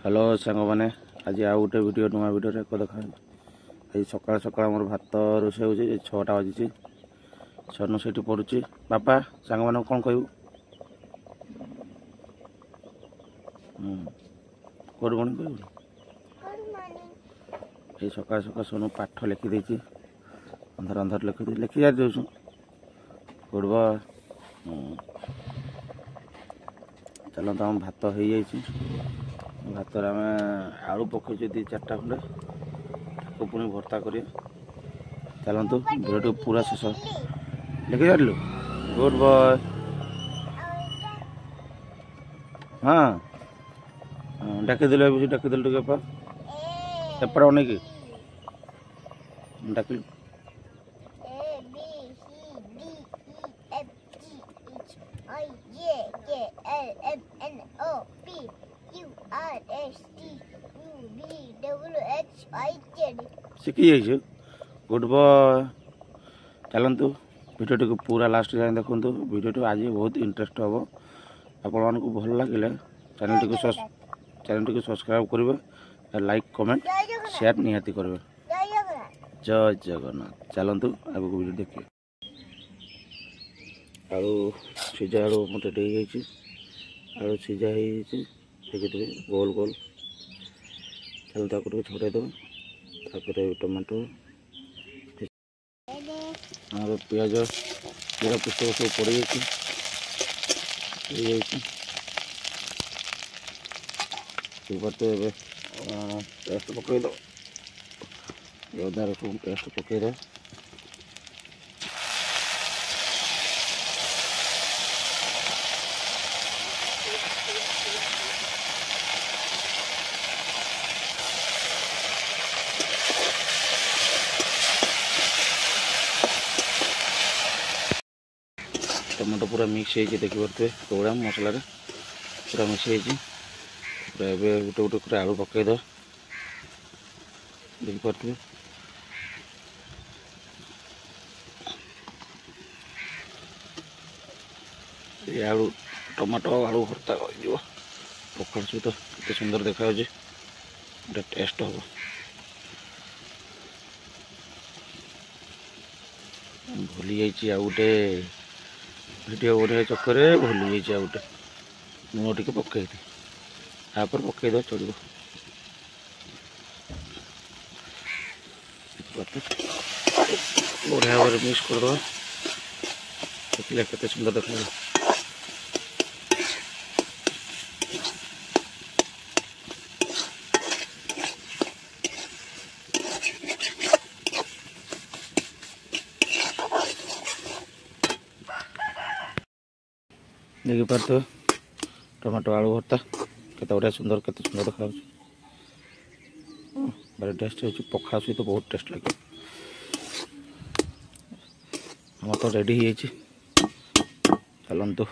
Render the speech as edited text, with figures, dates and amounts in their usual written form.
Hello सांग मैंने आज आउ गोटे वीडियो नुआ वीडियो देखा आज सकाल सकाल मोर भात रोषे हो 6टा बजी सनु से पड़ुची बापा सांग मान कौन कहू गुड मॉर्निंग कहू ये सकाल सकाल सोनू पाठ लिखिदे अंधार अंधार लिखि जा दे गुड बॉय चलो तो भात हो जाइए भात आम आलू पकई दी चार्टा खंडे ताको पुणी भर्ता कर चलतु भिडियो पूरा शेष लिखि जालु गुड बॉय हाँ डाकिदेलु डाकिदेलु टे एपट अनेक डाकिलु शिखी जाइए गुड बॉय चलतु भिडियो को पूरा लास्ट जाए देखु भिडियो आज बहुत इंटरेस्ट हम आपण को भल लगे चैनल टी सब्सक्राइब करेंगे लाइक कमेंट शेयर निहाती करेंगे जय जगन्नाथ चलतु आगे वीडियो देखिए आलू सीझा आलू मोटे आलू सीझा देखिए गोल गोल चलो ताको छोड़े दो टमाटो पियाज जीरा पुस्तक सब पड़ जाते पेस्ट पकईद अदा रसुण पेस्ट पकईद टमाटो पूरा मिक्स हो देखी पारे कौड़ा मसला पूरा मिक्स हो गोटे गोटे आलू पकईद देखी पारे आलू टमाटो आलू भर्ता कर पखाड़ सहित केते सुंदर देखा गोटे टेस्ट हम भूली जाइए आ गोटे वीडियो बना चक्कर भूली जाइए गोटे लुण टे पकई तापर पकईद चलो बढ़िया भाव मिक्स करदे देखिए केते सुंदर देखा देखी पारे टमाटो आलू भर्ता केते बढ़िया सुंदर केते सुंदर देखा भारी टेस्ट हो पखाड़ सहित बहुत टेस्ट लगे हम तो रेडी चलतु।